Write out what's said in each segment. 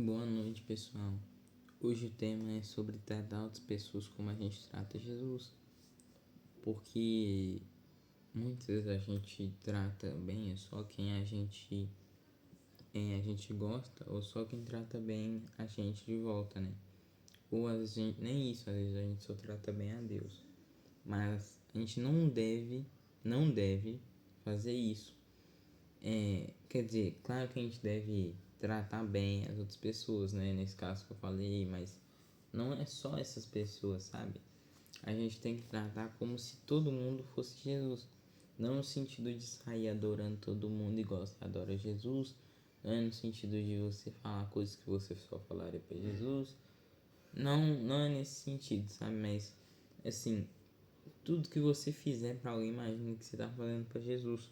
Boa noite, pessoal. Hoje o tema é sobre tratar outras pessoas como a gente trata Jesus, porque muitas vezes a gente trata bem só quem a gente gosta, ou só quem trata bem a gente de volta, né? Ou às vezes nem isso, às vezes a gente só trata bem a Deus. Mas a gente não deve fazer isso. Quer dizer, claro que a gente deve tratar bem as outras pessoas, né? Nesse caso que eu falei, mas não é só essas pessoas, sabe? A gente tem que tratar como se todo mundo fosse Jesus. Não no sentido de sair adorando todo mundo igual você adora Jesus. Não é no sentido de você falar coisas que você só falaria para Jesus. Não é nesse sentido, sabe? Mas, assim, tudo que você fizer para alguém, imagine que você está fazendo para Jesus.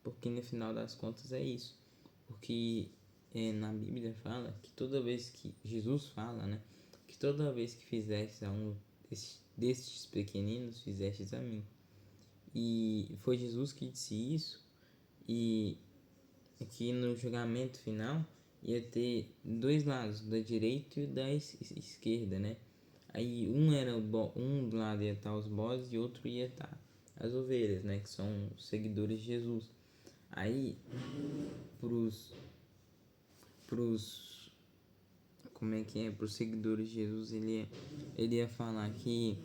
Porque no final das contas é isso. Porque na Bíblia fala que toda vez que Jesus fala, né? Que toda vez que fizestes a um destes pequeninos, fizestes a mim. E foi Jesus que disse isso. E que no julgamento final ia ter dois lados, da direita e da esquerda, né? Aí um do lado ia estar os bodes e outro ia estar as ovelhas, né? Que são os seguidores de Jesus. Aí pros como é que é, pros seguidores de Jesus, ele ia falar que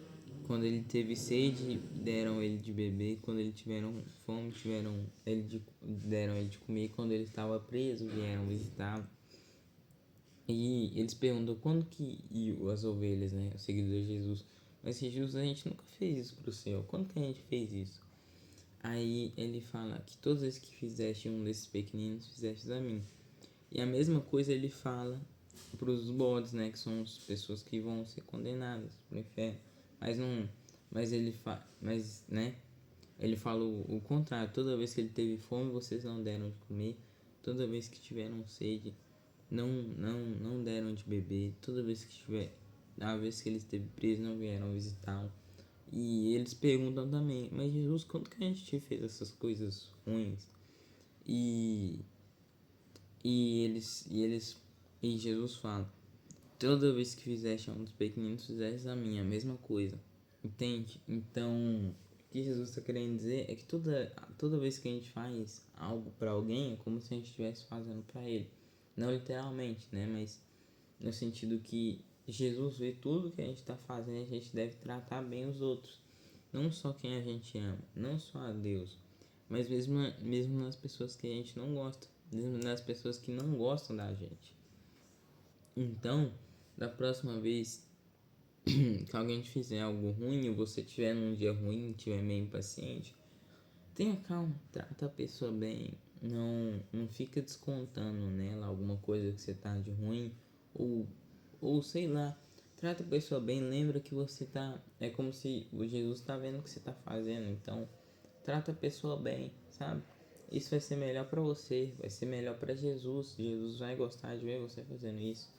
quando ele teve sede, deram ele de beber, quando ele tiveram fome, deram ele de comer, quando ele estava preso, vieram visitá-lo. E eles perguntam quando que as ovelhas, né, os seguidores de Jesus, mas Jesus, a gente nunca fez isso pro Senhor, quando que a gente fez isso? Aí ele fala que todas as vezes que fizeste um desses pequeninos, fizeste a mim. E a mesma coisa ele fala para os bodes, né, que são as pessoas que vão ser condenadas para o inferno. Mas não, né, ele fala o contrário. Toda vez que ele teve fome, vocês não deram de comer. Toda vez que tiveram sede, não deram de beber. A vez que ele esteve preso, não vieram visitá-lo. E eles perguntam também, mas Jesus, quando que a gente te fez essas coisas ruins? E e Jesus fala: toda vez que fizeste a um dos pequeninos, fizeste a mim, a mesma coisa. Entende? Então, o que Jesus está querendo dizer é que toda vez que a gente faz algo para alguém, é como se a gente estivesse fazendo para ele. Não literalmente, né? Mas no sentido que Jesus vê tudo que a gente está fazendo e a gente deve tratar bem os outros. Não só quem a gente ama, não só a Deus, mas mesmo nas pessoas que a gente não gosta, mesmo nas pessoas que não gostam da gente. Então, da próxima vez que alguém te fizer algo ruim ou você tiver num dia ruim, tiver meio impaciente, tenha calma, trata a pessoa bem, não fica descontando nela alguma coisa que você tá de ruim ou sei lá, trata a pessoa bem, lembra que você tá, é como se o Jesus tá vendo o que você tá fazendo, então trata a pessoa bem, sabe? Isso vai ser melhor para você, vai ser melhor para Jesus. Jesus vai gostar de ver você fazendo isso.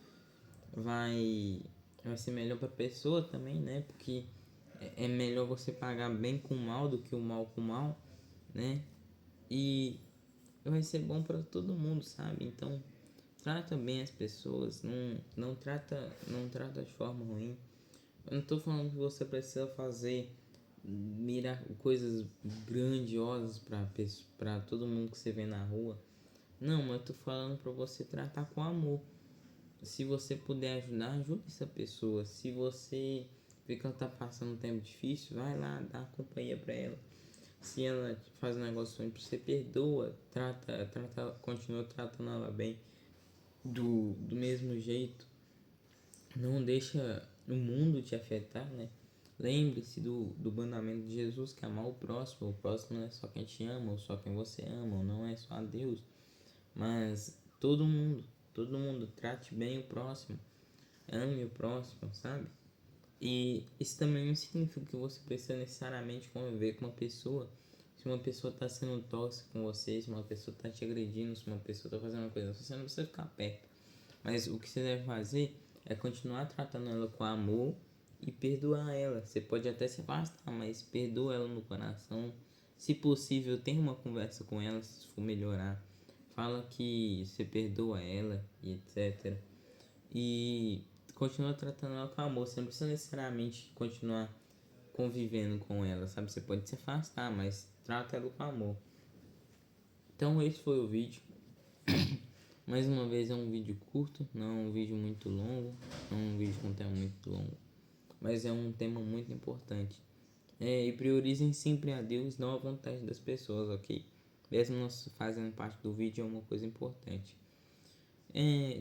Vai vai ser melhor para a pessoa também, né? Porque é melhor você pagar bem com mal do que o mal com mal, né? E vai ser bom para todo mundo, sabe? Então, trata bem as pessoas, não trata de forma ruim. Eu não tô falando que você precisa fazer mirar coisas grandiosas para todo mundo que você vê na rua. Não, mas eu tô falando para você tratar com amor. Se você puder ajudar, ajude essa pessoa. Se você vê que ela tá passando um tempo difícil, vai lá, dá companhia para ela. Se ela faz um negócio ruim pra você, perdoa, continua tratando ela bem do mesmo jeito. Não deixa o mundo te afetar, né? Lembre-se do mandamento de Jesus, que é amar o próximo. O próximo não é só quem te ama, ou só quem você ama, ou não é só a Deus, mas todo mundo trate bem o próximo, ame o próximo, sabe? E isso também não significa que você precisa necessariamente conviver com uma pessoa. Se uma pessoa está sendo tóxica com você, se uma pessoa está te agredindo, se uma pessoa está fazendo uma coisa, você não precisa ficar perto. Mas o que você deve fazer é continuar tratando ela com amor e perdoar ela. Você pode até se afastar, mas perdoa ela no coração. Se possível, tenha uma conversa com ela se for melhorar. Fala que você perdoa ela e etc. e continua tratando ela com amor. Você não precisa necessariamente continuar convivendo com ela, sabe? Você pode se afastar, mas trata ela com amor. Então esse foi o vídeo. Mais uma vez é um vídeo curto, não é um vídeo muito longo, não é um vídeo com tema muito longo, mas é um tema muito importante. E priorizem sempre a Deus, não a vontade das pessoas, ok? Mesmo nós fazendo parte do vídeo é uma coisa importante.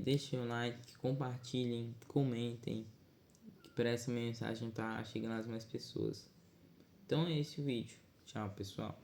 Deixem o like, compartilhem, comentem, que para essa mensagem tá chegando às mais pessoas. Então é esse o vídeo. Tchau, pessoal.